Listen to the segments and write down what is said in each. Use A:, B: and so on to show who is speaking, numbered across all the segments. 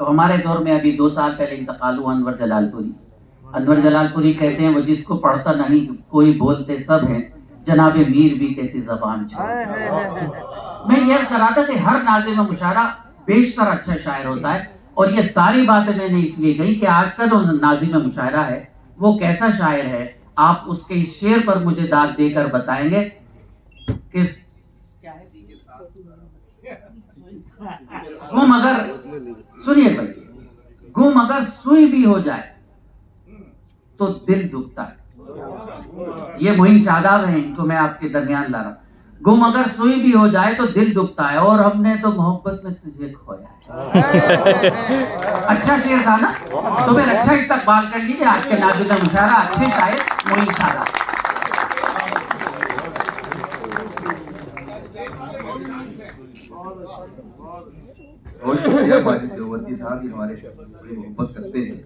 A: तो हमारे दौर में अभी 2 साल पहले इंतकाल हुआ अनवर जलालपुरी। अनवर जलालपुरी कहते हैं वो जिसको पढ़ता नहीं कोई बोलते सब हैं, जनाबे मीर भी कैसी जबान छोड़। मैं ये अर्ज कर रहा था कि हर नाज़िम मुशायरा बेशतर अच्छा शायर होता है, और ये सारी बातें मैंने इसलिए कही कि आज का जो नाज़िम मुशायरा है वो कैसा शायर है, आप उसके इस शेर पर मुझे दाद देकर बताएंगे। किस गुम अगर, सुनिए भाई, गुम अगर सुई भी हो जाए तो दिल दुखता है। ये मोइन शादाब है, इनको मैं आपके दरमियान ला रहा हूं। गुम अगर सुई भी हो जाए तो दिल दुखता है, और हमने तो मोहब्बत में तुझे खोया है। अच्छा शेर था ना, तो फिर अच्छा इस्तकबाल कर लीजिए आज के नाज़िम मुशायरा अच्छे शायर मोइन शादाब।
B: बहुत शुक्रिया माजिद देवबंदी साहब, ये हमारे बड़ी मोहब्बत करते हैं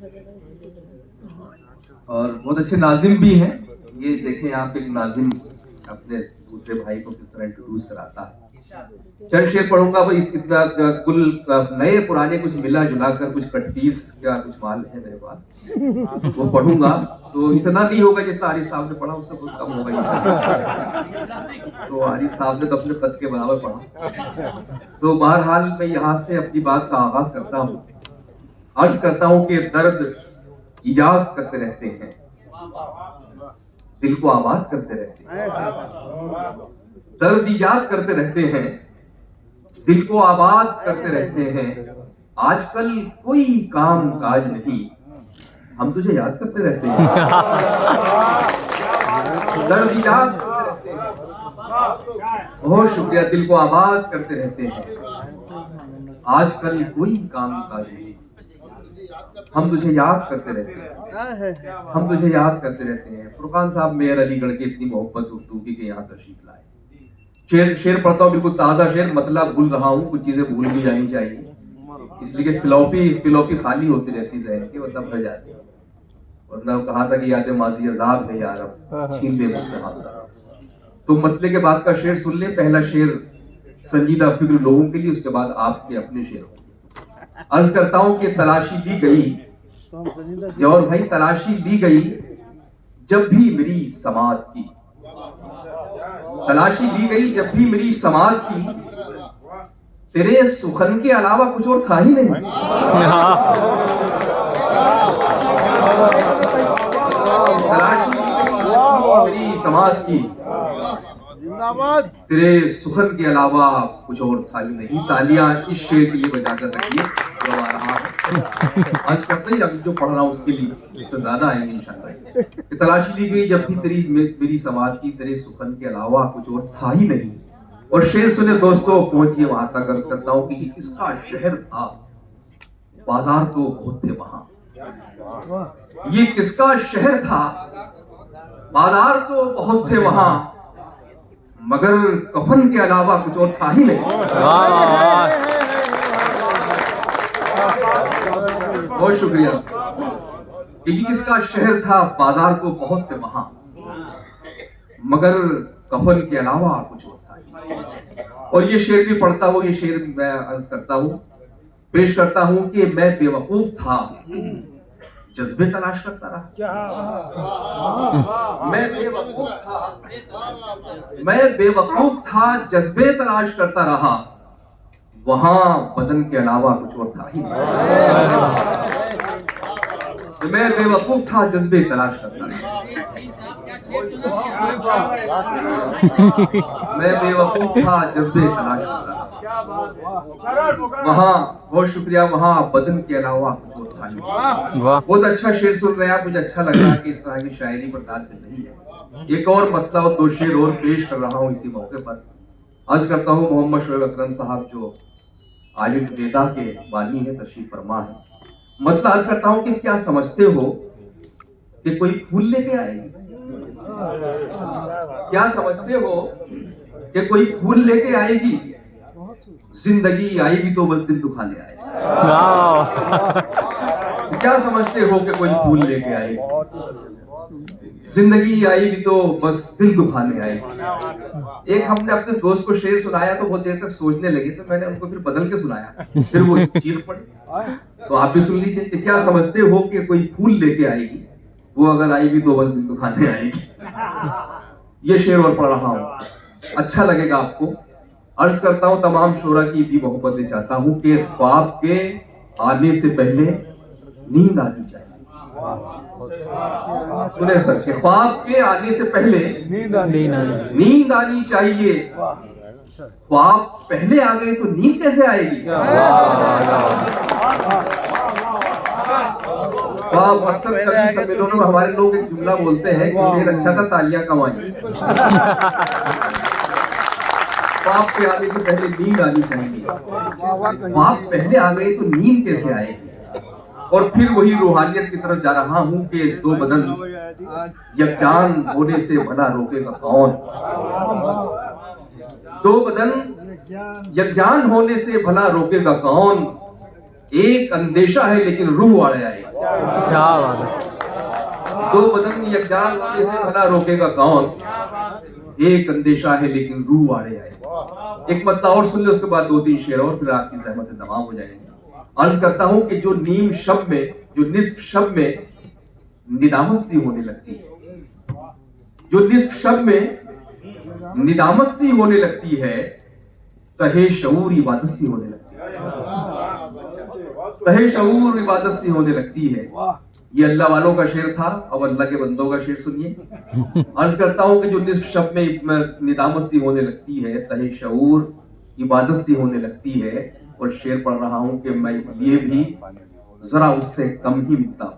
B: और बहुत अच्छे नाजिम भी हैं। ये देखें आप, एक नाजिम अपने दूसरे भाई को किस तरह इंट्रोड्यूस कराता है। चंद शेर पढ़ूंगा भाई, इतना कुल नए पुराने कुछ मिला जुला कर कुछ कटपीस का कुछ माल है मेरे पास, वो पढ़ूंगा। तो इतना नहीं होगा जितना आरिफ साहब ने पढ़ा, उससे बहुत कम होगा। तो आरिफ साहब ने तो अपने पद के बराबर पढ़ा। तो बहरहाल मैं यहाँ से अपनी बात का आगाज करता हूँ। अर्ज करता हूँ कि दर्द इजाद करते रहते हैं, दिल को आबाद करते रहते हैं। दर्द इजाद करते रहते हैं, दिल को आबाद करते रहते हैं। आजकल कोई काम काज नहीं, हम तुझे याद करते रहते हैं। दर्द इजाद करते रहते हैं, बहुत शुक्रिया, दिल को आबाद करते रहते हैं। आजकल कोई काम काज नहीं, हम तुझे याद करते रहते हैं, हम तुझे याद करते रहते हैं। फुरकान साहब मेयर अलीगढ़ की इतनी मोहब्बत उर्दू की यहाँ तशरीफ लाए। शेर पढ़ता हूँ, बिल्कुल ताजा शेर, मतलब भूल रहा हूँ, कुछ चीजें भूल भी जानी चाहिए, इसलिए कि फिलॉपी खाली होती रहती जहन की, मतलब भर जाती है। वरना कहा था कि याद माजी अजाब है यार, अब छीन ले मुझसे हाथ। तो मतले के बाद का शेर सुन ले। पहला शेर संजीदा फिक्र लोगों के लिए, उसके बाद आपके अपने शेर। अर्ज करता हूं कि तलाशी ली गई, जौहर भाई, तलाशी ली गई जब भी मेरी समात की, तलाशी ली गई जब भी मेरी समात की, तेरे सुखन के अलावा कुछ और था ही नहीं। तलाशी ली गई मेरी समात की, तेरे सुखन के अलावा कुछ और था ही नहीं। तालियां इस शेर के लिए बजाकर रखिए जो आ रहा है। आज करते ही जो पढ़ रहा हूँ उसके लिए तो ज्यादा आएंगे इंशाल्लाह। तलाशी ली गई जब भी मेरी समाज की, तेरे सुखन के अलावा कुछ और था ही नहीं। और शेर सुने दोस्तों, पहुंचिए वहां तक। अर्ज करता हूँ कि ये किसका शहर था, बाजार तो बहुत थे वहां। ये किसका शहर था, बाजार तो बहुत थे वहां, मगर कफन के अलावा कुछ और था ही नहीं। बहुत शुक्रिया। ये किसका शहर था, बाजार तो बहुत थे वहां, मगर कफन के अलावा कुछ और था। और ये शेर भी पढ़ता हूं, ये शेर मैं अर्ज करता हूं, पेश करता हूं कि मैं बेवकूफ था, जज्बे तलाश करता रहा। मैं बेवकूफ था, जज्बे तलाश करता रहा, वहां बदन के अलावा कुछ और था ही नहीं। मैं बेवकूफ था, जज्बे तलाश करता रहा। मैं बेवकूफ था, जज्बे तलाश करता रहा, वहां, बहुत शुक्रिया, वहां बदन के अलावा कुछ और था नहीं। बहुत अच्छा शेर सुन रहे हैं आप, मुझे अच्छा लग रहा है कि इस तरह की शायरी पर दाद नहीं है। एक और मतलब 2 शेर और पेश कर रहा हूँ इसी मौके पर। अर्ज करता हूँ, मोहम्मद शोएब अकरम साहब जो आलिम वेदा के बानी है, तशरीफ फरमा है। मतलब अर्ज करता हूँ कि क्या समझते हो कि कोई फूल लेके आएगी? क्या समझते हो कि कोई फूल लेके आएगी? जिंदगी आएगी तो बस दिल दुखाने आएगी। क्या समझते हो कि कोई फूल लेके आएगी? जिंदगी आएगी तो बस दिल दुखाने आएगी। एक हमने अपने दोस्त को शेर सुनाया तो बहुत देर तक सोचने लगे, तो मैंने उनको फिर बदल के सुनाया, फिर वो चीख पड़े। तो आप भी सुन लीजिए कि क्या समझते हो कि कोई फूल लेके आएगी, वो अगर आई भी 2 दिन तो खाने आएगी। ये शेर और पढ़ रहा हूं, अच्छा लगेगा आपको। अर्ज करता हूं तमाम शोरा की भी मोहब्बतें चाहता हूं कि ख्वाब के आने से पहले नींद आनी चाहिए। सुने सर, कि ख्वाब के आने से पहले नींद आनी चाहिए। ख्वाब पहले आ गए तो नींद कैसे आएगी? ख्वाब अक्सर कभी सम्मेलनों में हमारे लोग एक जुमला बोलते हैं कि शेर अच्छा था, तालियां कमाई। ख्वाब के आने से पहले नींद आनी चाहिए। ख्वाब पहले आ गए तो नींद कैसे आएगी? और फिर वही रूहानियत की तरफ जा रहा हूं कि 2 बदन यकजान होने से भला रोकेगा कौन? 2 बदन यकजान होने से भला रोकेगा कौन? एक अंदेशा है लेकिन रूह वाले आएगा। क्या बात है। 2 बदन यकजान होने से भला रोकेगा कौन? एक अंदेशा है लेकिन रूह वाले आएगा। एक मत्ता और सुन ले, उसके बाद 2-3 शेर और, फिर आपकी ज़हमत तमाम हो जाएंगे। अर्ज करता हूं कि जो नीम शब में, जो निस्फ शब में निदामत सी होने लगती है, जो निस्फ शब में निदामत सी होने लगती है, तहे शऊर इबादत सी होने लगती है। तहे शऊर इबादत सी होने लगती है। ये अल्लाह वालों का शेर था। अब अल्लाह के बंदों का शेर सुनिए। अर्ज करता हूं कि जो निस्फ शब में निदामत सी होने लगती है, तहे शऊर इबादत सी होने लगती है। और शेर पढ़ रहा हूं कि मैं इसलिए भी जरा उससे कम ही मिलता हूं।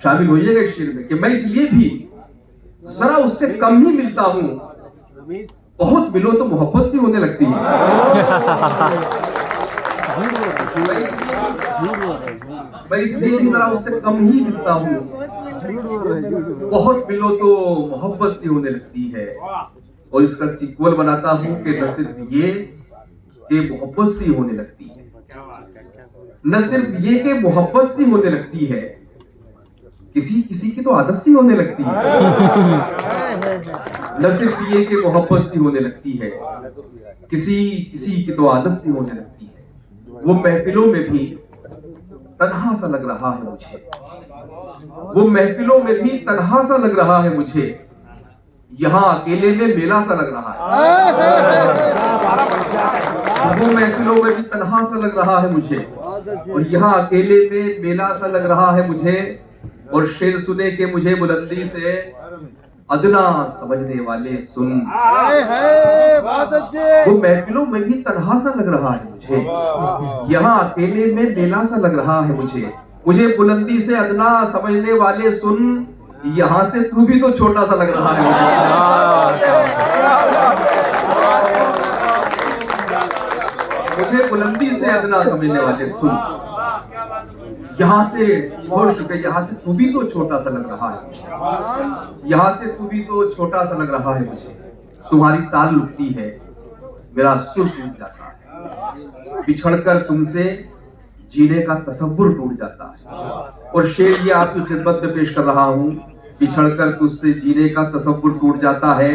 B: शामिल होइएगा इस शेर में कि मैं इसलिए भी जरा उससे कम ही मिलता हूं। बहुत मिलो तो मोहब्बत सी होने लगती है। मैं इसलिए भी जरा उससे कम ही मिलता हूं। बहुत मिलो तो मोहब्बत सी होने लगती है। और इसका सीक्वल बनाता हूं कि न सिर्फ ये कि मोहब्बत सी होने लगती है, न सिर्फ ये कि मोहब्बत सी होने लगती है, किसी किसी की तो आदत सी होने लगती है। न सिर्फ ये कि मोहब्बत सी होने लगती है, किसी किसी की तो आदत सी होने लगती है। वो महफिलों में भी तन्हा सा लग रहा है मुझे। वो महफिलों में भी तन्हा सा लग रहा है मुझे। यहाँ अकेले में मेला सा लग रहा है। वो महफिलों में भी तन्हा सा लग रहा है मुझे, और यहाँ अकेले में मेला सा लग रहा है मुझे। और शेर सुने के मुझे बुलंदी से अदना समझने वाले सुन। वो महफिलों में भी तन्हा सा लग रहा है मुझे, यहाँ अकेले में मेला सा लग रहा है मुझे। मुझे बुलंदी से अदना समझने वाले सुन, यहाँ से तू भी तो छोटा सा लग रहा है मुझे बुलंदी से अदना समझने वाले सुन, यहाँ से यहाँ से तू भी तो छोटा सा लग रहा है। यहाँ से तू भी तो छोटा सा लग रहा है मुझे। तुम्हारी ताल लुटती है, मेरा सुर टूट जाता है। बिछड़कर तुमसे जीने का तसव्वुर टूट जाता है। और शेर ये आपकी खिदमत में पेश कर रहा हूँ, बिछड़कर तुझसे जीने का तसव्वुर टूट जाता है।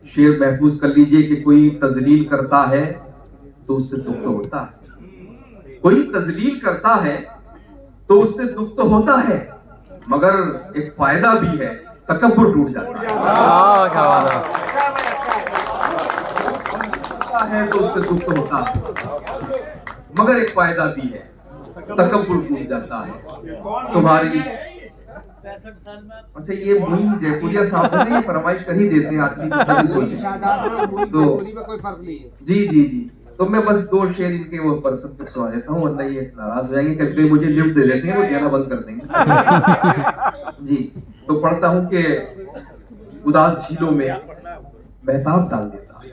B: शेर महफूज कर लीजिए कि कोई तजलील करता है तो उससे दुख तो होता है। कोई तजलील करता है तो उससे दुख तो होता है, मगर एक फायदा भी है, तकब्बुर टूट जाता है तो उससे दुख तो होता है, मगर एक फायदा भी है, तकब्बुर टूट जाता है। तुम्हारी अच्छा, ये मुई जयपुरिया साहब ने ये फरमाइश कर ही देते हैं आदमी की सोचे तो कोई फर्क नहीं है। जी जी जी, तो मैं बस 2 शेर इनके वो पर्सन पे सुना देता हूँ, वरना ये नाराज हो जाएंगे। कभी मुझे लिफ्ट दे देते हैं, वो देना बंद कर देंगे। जी, तो पढ़ता हूँ कि उदास झीलों में महताब डाल देता है।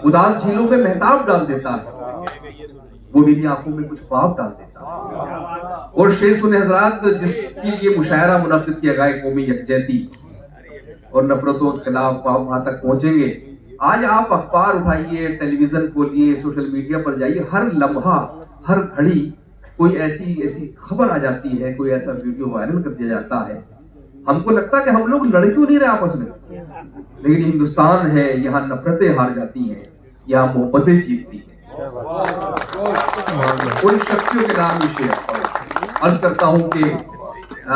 B: उदास झीलों में महताब डाल देता है, वो मेरी आंखों में कुछ ख्वाब डाल देता है। और शेर सुने हजरात, जिसके लिए मुशायरा मुनक़्क़िद किया गया कौमी यकजहती और नफरतों के खिलाफ वहां तक पहुंचेंगे। आज आप अखबार उठाइए, टेलीविजन खोलिए, सोशल मीडिया पर जाइए, हर लम्हा हर घड़ी कोई ऐसी खबर आ जाती है, कोई ऐसा वीडियो वायरल कर दिया जाता है। हमको लगता है कि हम लोग लड़ क्यों नहीं रहे आपस में, लेकिन हिंदुस्तान है, यहाँ नफरतें हार जाती हैं, यहाँ मोहब्बतें जीतती हैं। उन शक्तियों के नाम विषय अर्ज करता हूं कि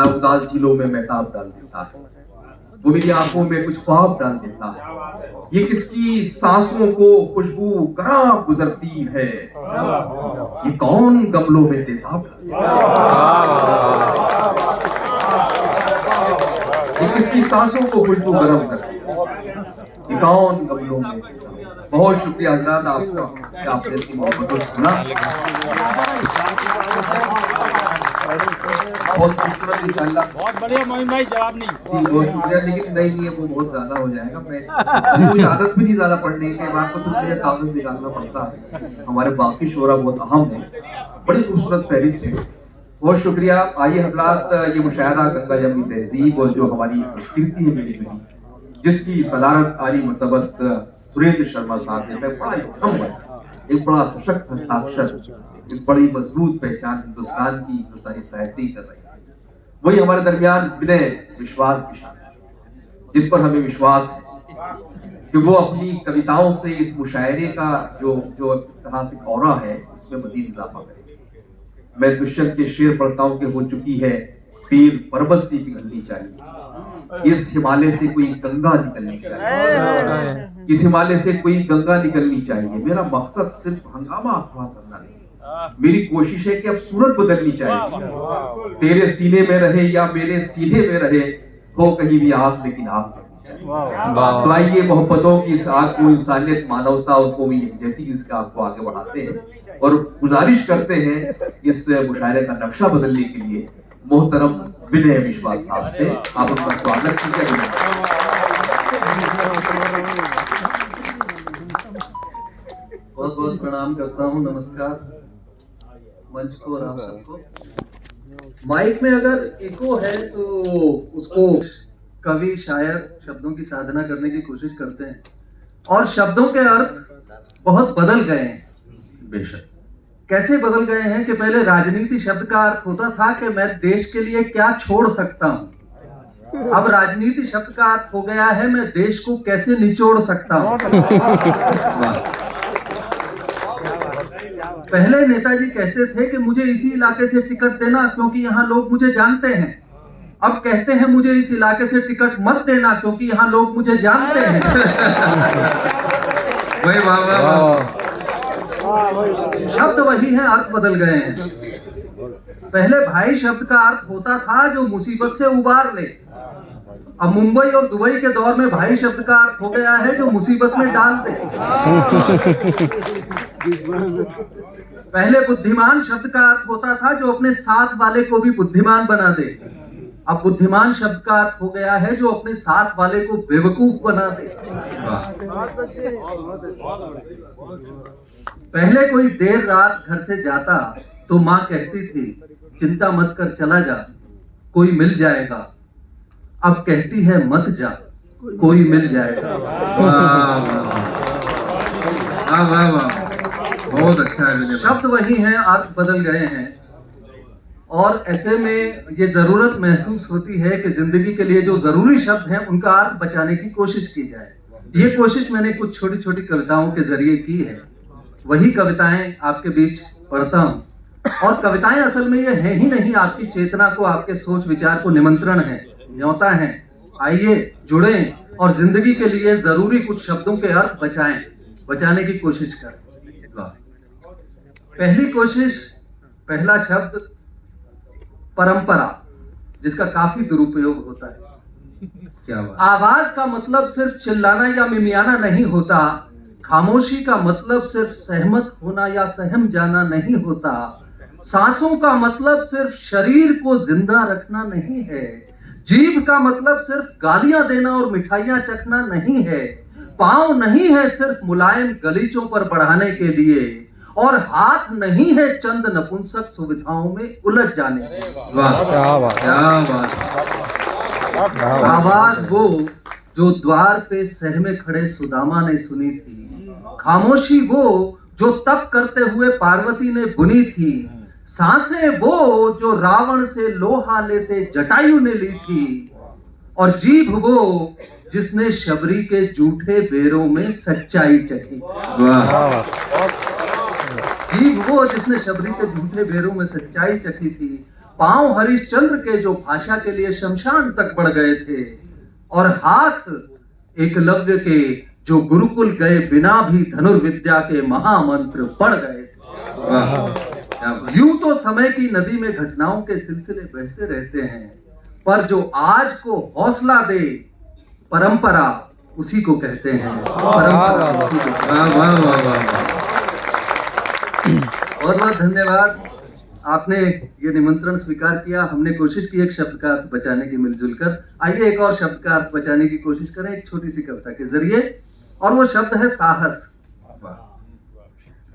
B: उदास झीलों में महताब डाल देता है, वो मेरी आंखों में कुछ ख्वाब डाल देता है, ये किसकी सांसों को खुशबू गरा गुजरती है, ये कौन गमलों में तेजाब डालता है, ये किसकी सांसों को खुशबू गरा गुजरती है, ये कौन गमलों में तेजाब। बहुत शुक्रिया हजरात आपका, आपने इतनी मोहब्बत से सुना। बहुत खूबसूरत इंशाल्लाह।
C: बहुत बढ़िया मोहिन भाई, जवाब नहीं।
B: जी बहुत शुक्रिया, लेकिन नहीं वो बहुत ज्यादा हो जाएगा। मुझे आदत भी नहीं ज्यादा पढ़ने की, बात को तो मुझे कागज निकालना पड़ता है। हमारे बाकी शोरा बहुत अहम है, बड़ी खूबसूरत फहरिस्त है। बहुत शुक्रिया। आइए हजरात, ये मुशायरा गंगा जमुनी तहजीब और जो हमारी संस्कृति है मिली जुली, जिसकी सदारत आली मर्तबत सुरेंद्र शर्मा साहब ने बड़ा स्तंभ है, एक बड़ा सशक्त हस्ताक्षर, एक बड़ी मजबूत पहचान हिंदुस्तान की हिंदुस्तानी साहित्य कर रही है। वही हमारे दरमियान विनय विश्वास की शान, जिन पर हमें विश्वास है कि वो अपनी कविताओं से इस मुशायरे का जो तरह से औरा है उसमें मजीद इजाफा करेंगे। मैं दुष्यंत के शेर पढ़ता हूँ कि हो चुकी है पीर पर्वत सी पिघलनी चाहिए, इस हिमालय से कोई गंगा निकलनी चाहिए, इस हिमालय से कोई गंगा निकलनी चाहिए। मेरा मकसद सिर्फ हंगामा अफवाह करना नहीं, मेरी कोशिश है कि अब सूरत बदलनी चाहिए। तेरे सीने में रहे या मेरे सीने में रहे, हो कहीं भी आग लेकिन आग जलनी चाहिए। तो आइए मोहब्बतों की इस आग को, इंसानियत, मानवता और कौमी यकजहती इसका आपको आगे बढ़ाते हैं और गुजारिश करते हैं इस मुशायरे का नक्शा बदलने के लिए मोहतरम विनय विश्वास साहब से आप उनका स्वागत कीजिए।
D: बहुत बहुत प्रणाम करता हूँ, नमस्कार मंच को और आप सबको। माइक में अगर इको है तो उसको कवि शायर शब्दों की साधना करने की कोशिश करते हैं और शब्दों के अर्थ बहुत बदल गए हैं।
B: बेशक
D: कैसे बदल गए हैं कि पहले राजनीति शब्द का अर्थ होता था कि मैं देश के लिए क्या छोड़ सकता हूँ, अब राजनीति शब्द का अर्थ हो गया है मैं देश को कैसे निचोड़ सकता हूँ। पहले नेताजी कहते थे कि मुझे इसी इलाके से टिकट देना क्योंकि यहाँ लोग मुझे जानते हैं, अब कहते हैं मुझे इस इलाके से टिकट मत देना क्योंकि यहाँ लोग मुझे जानते हैं।
B: वही वाह वाह,
D: शब्द वही है, अर्थ बदल गए हैं। पहले भाई शब्द का अर्थ होता था जो मुसीबत से उबार ले, अब मुंबई और दुबई के दौर में भाई शब्द का अर्थ हो गया है जो मुसीबत में डाल दे। पहले बुद्धिमान शब्द का अर्थ होता था जो अपने साथ वाले को भी बुद्धिमान बना दे, अब बुद्धिमान शब्द का अर्थ हो गया है जो अपने साथ वाले को बेवकूफ बना दे। पहले कोई देर रात घर से जाता तो माँ कहती थी चिंता मत कर चला जा, कोई मिल जाएगा, अब कहती है मत जा, कोई मिल जाएगा।
B: वाह वाह वाह, बहुत अच्छा है।
D: शब्द वही हैं, अर्थ बदल गए हैं और ऐसे में ये जरूरत महसूस होती है कि जिंदगी के लिए जो जरूरी शब्द हैं उनका अर्थ बचाने की कोशिश की जाए। ये कोशिश मैंने कुछ छोटी छोटी कविताओं के जरिए की है, वही कविताएं आपके बीच पढ़ता हूँ। और कविताएं असल में ये है ही नहीं, आपकी चेतना को, आपके सोच विचार को निमंत्रण है, न्योता है। आइए जुड़ें और जिंदगी के लिए जरूरी कुछ शब्दों के अर्थ बचाने की कोशिश करें। पहली कोशिश, पहला शब्द परंपरा, जिसका काफी दुरुपयोग होता है।
B: क्या बात।
D: आवाज का मतलब सिर्फ चिल्लाना या मिमियाना नहीं होता, खामोशी का मतलब सिर्फ सहमत होना या सहम जाना नहीं होता, सांसों का मतलब सिर्फ शरीर को जिंदा रखना नहीं है, जीभ का मतलब सिर्फ गालियां देना और मिठाइयां चखना नहीं है, पांव नहीं है सिर्फ मुलायम गलीचों पर बढ़ाने के लिए, और हाथ नहीं है चंद नपुंसक सुविधाओं में उलझ जाने के लिए।
B: वाह क्या बात, क्या बात।
D: आवाज वो जो द्वार पे सहमे खड़े सुदामा ने सुनी थी, खामोशी वो जो तप करते हुए पार्वती ने बुनी थी, सांसें वो जो रावण से लोहा लेते जटायु ने ली थी, और जीभ वो जिसने शबरी के जूठे बेरों में सच्चाई चखी।
B: वाह
D: वो जिसने शबरी के झूठे बेरों में सच्चाई चखी थी, पांव हरिश्चंद्र के जो भाषा के लिए शमशान तक बढ़ गए थे, और हाथ एकलव्य के जो गुरुकुल गए बिना भी धनुर्विद्या के महामंत्र पढ़ गए थे। यूं तो समय की नदी में घटनाओं के सिलसिले बहते रहते हैं, पर जो आज को हौसला दे परंपरा उसी को कहते हैं। परंपरा उसी को कहते हैं। बहुत बहुत धन्यवाद, आपने ये निमंत्रण स्वीकार किया। हमने कोशिश की एक शब्द का अर्थ बचाने की मिलजुल कर। आइए एक और शब्द का अर्थ बचाने की कोशिश करें एक छोटी सी कविता के जरिए, और वो शब्द है साहस।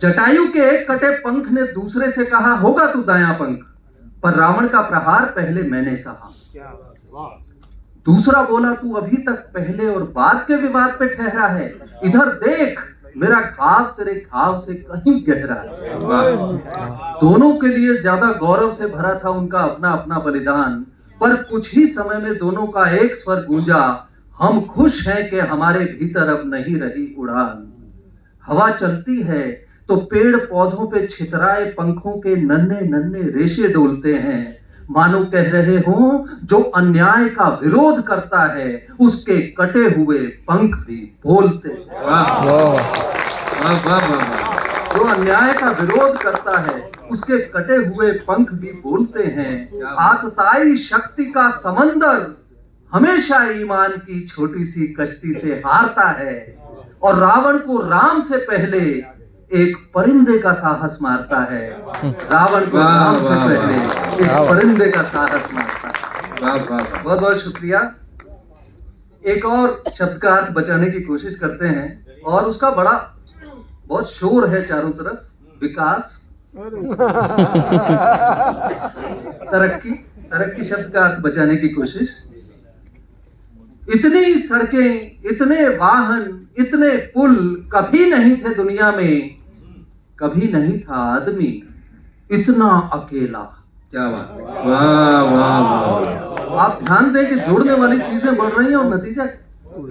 D: जटायु के एक कटे पंख ने दूसरे से कहा, होगा तू दायां पंख, पर रावण का प्रहार पहले मैंने सहा। दूसरा बोला, तू अभी तक पहले और बाद के विवाद पे ठहरा है, इधर देख मेरा घाव तेरे घाव से कहीं गहरा है। दोनों के लिए ज्यादा गौरव से भरा था उनका अपना अपना बलिदान, पर कुछ ही समय में दोनों का एक स्वर गूंजा, हम खुश हैं कि हमारे भीतर अब नहीं रही उड़ान। हवा चलती है तो पेड़ पौधों पे छितराए पंखों के नन्हे नन्हे रेशे डोलते हैं, मानो कह रहे हों जो अन्याय का विरोध करता है उसके कटे हुए पंख भी बोलते हैं। जो अन्याय का विरोध करता है उसके कटे हुए पंख भी बोलते हैं। आतताई शक्ति का समंदर हमेशा ईमान की छोटी सी कश्ती से हारता है, और रावण को राम से पहले एक परिंदे का साहस मारता है। रावण को राम से पहले एक परिंदे का साहस मारता है। बहुत बहुत शुक्रिया। एक और शब्द का अर्थ बचाने की कोशिश करते हैं, और उसका बहुत शोर है चारों तरफ। विकास, तरक्की शब्द का अर्थ बचाने की कोशिश। इतनी सड़कें, इतने वाहन, इतने पुल कभी नहीं थे दुनिया में, कभी नहीं था आदमी इतना अकेला।
B: क्या बात, वाह वाह वाह।
D: आप ध्यान दें कि जोड़ने वाली चीजें बढ़ रही हैं और नतीजा,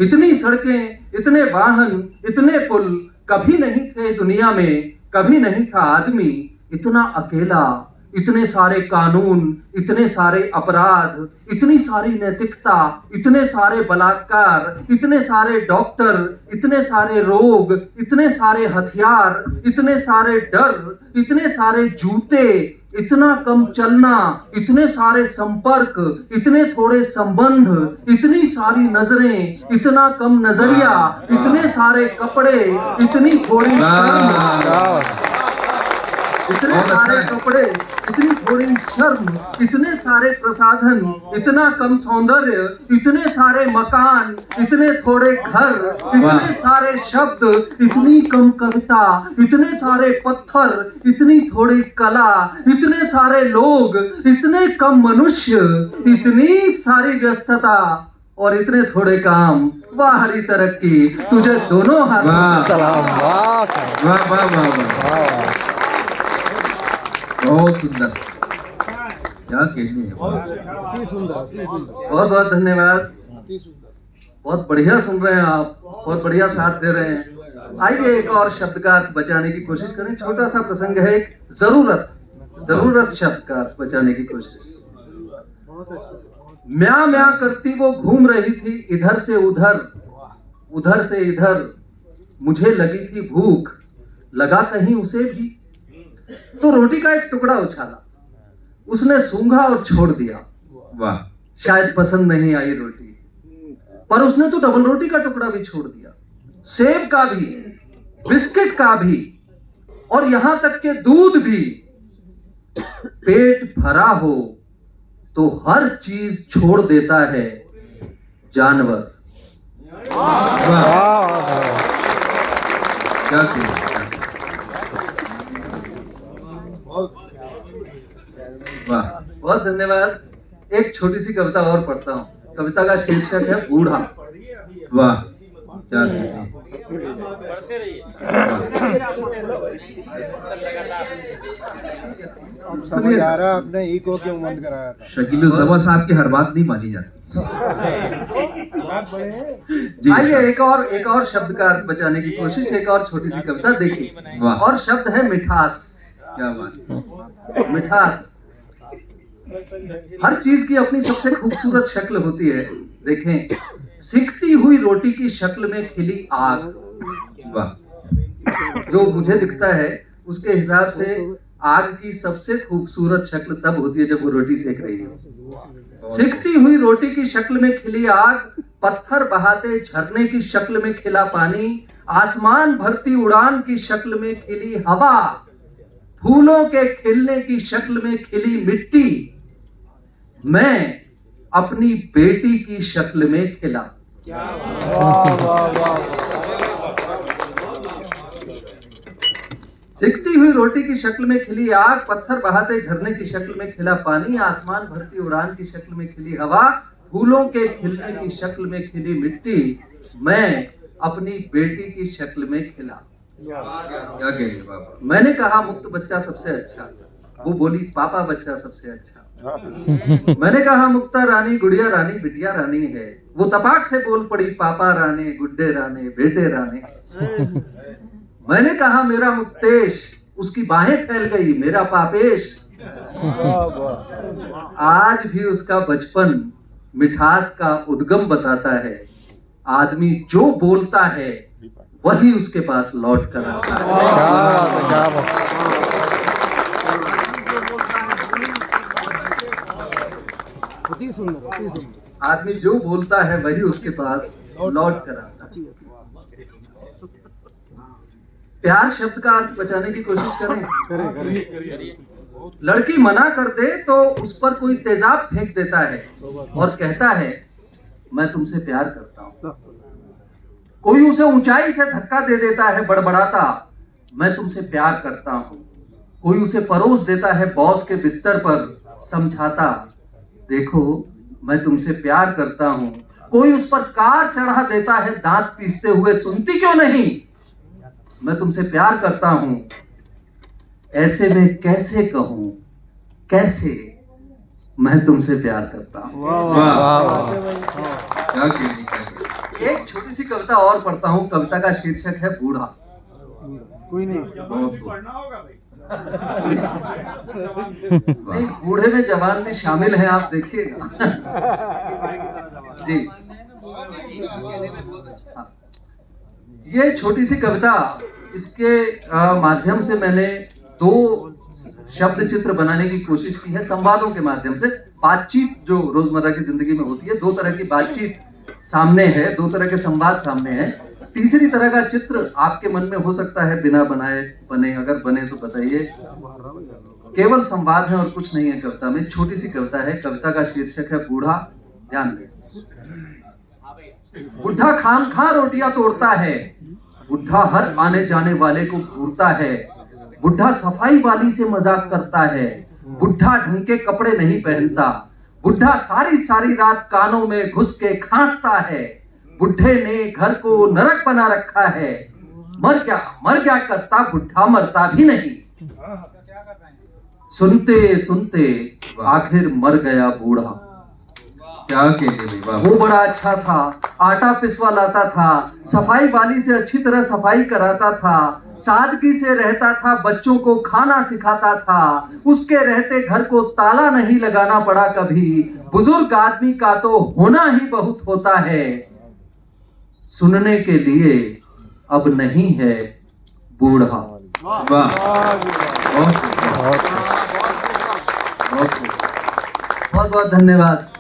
D: इतनी सड़कें, इतने वाहन, इतने पुल कभी नहीं थे दुनिया में, कभी नहीं था आदमी इतना अकेला। इतने सारे कानून, इतने सारे अपराध, इतनी सारी नैतिकता, इतने सारे बलात्कार, इतने सारे डॉक्टर, इतने सारे रोग, इतने सारे हथियार, इतने सारे डर, इतने सारे जूते, इतना कम चलना, इतने सारे संपर्क, इतने थोड़े संबंध, इतनी सारी नजरें, इतना कम नजरिया, इतने सारे कपड़े, इतनी थोड़ी शर्म, इतने सारे कपड़े, इतनी थोड़ी शर्म, इतने सारे प्रसाधन, इतना कम सौंदर्य, इतने सारे मकान, इतने थोड़े घर, इतने सारे शब्द, इतनी कम कविता, इतने सारे पत्थर, इतनी थोड़ी कला, इतने सारे लोग, इतने कम मनुष्य, इतनी सारी व्यस्तता और इतने थोड़े काम। वाह हरी तरक्की, तुझे दोनों हाथ सलाम।
B: वाह वाह वाह वाह, बहुत सुंदर, क्या कहने हैं।
D: बहुत बहुत धन्यवाद, बहुत बढ़िया सुन रहे हैं आप, बहुत बढ़िया साथ दे रहे हैं। आइए एक और शब्द का अर्थ बचाने की कोशिश करें। छोटा सा प्रसंग है, एक जरूरत शब्द का अर्थ बचाने की कोशिश। म्या म्या करती वो घूम रही थी इधर से उधर, उधर से इधर, मुझे लगी थी भूख, लगा कहीं उसे भी, तो रोटी का एक टुकड़ा उछाला, उसने सूंघा और छोड़ दिया।
B: वाह,
D: शायद पसंद नहीं आई रोटी, पर उसने तो डबल रोटी का टुकड़ा भी छोड़ दिया, सेब का भी, बिस्किट का भी, और यहां तक के दूध भी। पेट भरा हो तो हर चीज छोड़ देता है जानवर।
B: क्या कहना। वाह,
D: बहुत धन्यवाद। एक छोटी सी कविता और पढ़ता हूँ। कविता का शीर्षक है बूढ़ा।
B: वाह, क्या कहते हैं।
E: समझ आ रहा, आपने इको क्यों बंद कराया था।
B: शकील ज़बा साहब की हर बात नहीं मानी जाती।
D: आइए एक और शब्द का अर्थ बचाने की कोशिश। एक और छोटी सी कविता देखिए, और शब्द है मिठास।
B: क्या बात।
D: मिठास। हर चीज की अपनी सबसे खूबसूरत शक्ल होती है। देखें, सिकती हुई रोटी की शक्ल में खिली आग।
B: वाह।
D: जो मुझे दिखता है उसके हिसाब से आग की सबसे खूबसूरत शक्ल तब होती है जब वो रोटी सेक रही हो। सिकती हुई रोटी की शक्ल में खिली आग, पत्थर बहाते झरने की शक्ल में खिला पानी, आसमान भरती उड़ान की शक्ल में खिली हवा, फूलों के खिलने की शक्ल में खिली मिट्टी, मैं अपनी बेटी की शक्ल में खिला। सिकती हुई रोटी की शक्ल में खिली आग, पत्थर बहाते झरने की शक्ल में खिला पानी, आसमान भरती उड़ान की शक्ल में खिली हवा, फूलों के खिलने की शक्ल में खिली मिट्टी, मैं अपनी बेटी की शक्ल में खिला।
B: क्या कहेंगे पापा?
D: मैंने कहा मुक्त बच्चा सबसे अच्छा, वो बोली पापा बच्चा सबसे अच्छा। मैंने कहा मुक्ता रानी गुड़िया रानी बिटिया रानी है, वो तपाक से बोल पड़ी पापा राने गुड्डे राने बेटे राने। मैंने कहा मेरा मुक्तेश, उसकी बाहें फैल गई मेरा पापेश। आज भी उसका बचपन मिठास का उद्गम बताता है। आदमी जो बोलता है वही उसके पास लौट कर आता है। आदमी जो बोलता है वही उसके पास लौट कर आता है। प्यार शब्द का अर्थ बचाने की कोशिश करें। लड़की मना कर दे तो उस पर कोई तेजाब फेंक देता है और कहता है मैं तुमसे प्यार करता हूं। कोई उसे ऊंचाई से धक्का दे देता है बड़बड़ाता, मैं तुमसे प्यार करता हूं। कोई उसे परोस देता है बॉस के बिस्तर पर समझाता, देखो मैं तुमसे प्यार करता हूं। कोई उस पर कार चढ़ा देता है दांत पीसते हुए, सुनती क्यों नहीं, मैं तुमसे प्यार करता हूं। ऐसे में कैसे कहूं, कैसे मैं तुमसे प्यार करता हूं।
B: क्या कहेंगे?
D: एक छोटी सी कविता और पढ़ता हूं। कविता का शीर्षक है बूढ़ा।
E: कोई नहीं।
D: नहीं, बूढ़े में जवान भी शामिल है, आप देखिएगा। जी हाँ। ये छोटी सी कविता, इसके माध्यम से मैंने दो शब्द चित्र बनाने की कोशिश की है संवादों के माध्यम से। बातचीत जो रोजमर्रा की जिंदगी में होती है, दो तरह की बातचीत सामने है, दो तरह के संवाद सामने है। तीसरी तरह का चित्र आपके मन में हो सकता है बिना बनाए बने, अगर बने तो बताइए। केवल संवाद है और कुछ नहीं है कविता में। छोटी सी कविता है, कविता का शीर्षक है बूढ़ा। ध्यान दें। बुढ़ा खान खा रोटियां तोड़ता है, बुढ़ा हर आने जाने वाले को घूरता है, बुढ़ा सफाई वाली से मजाक करता है, बुढ़ा ढंग के कपड़े नहीं पहनता, बुढ़ा सारी सारी रात कानों में घुस के खांसता है, बुढ़े ने घर को नरक बना रखा है, मर क्या करता बुढ़ा मरता भी नहीं। सुनते सुनते आखिर मर गया बूढ़ा।
B: क्या कहेंगे भाई बाबा?
D: वो बड़ा अच्छा था, आटा पिसवा लाता था, सफाई वाली से अच्छी तरह सफाई कराता था, सादगी से रहता था, बच्चों को खाना सिखाता था, उसके रहते घर को ताला नहीं लगाना पड़ा कभी। बुजुर्ग आदमी का तो होना ही बहुत होता है, सुनने के लिए अब नहीं है बूढ़ा।
B: वाह,
D: बहुत बहुत धन्यवाद।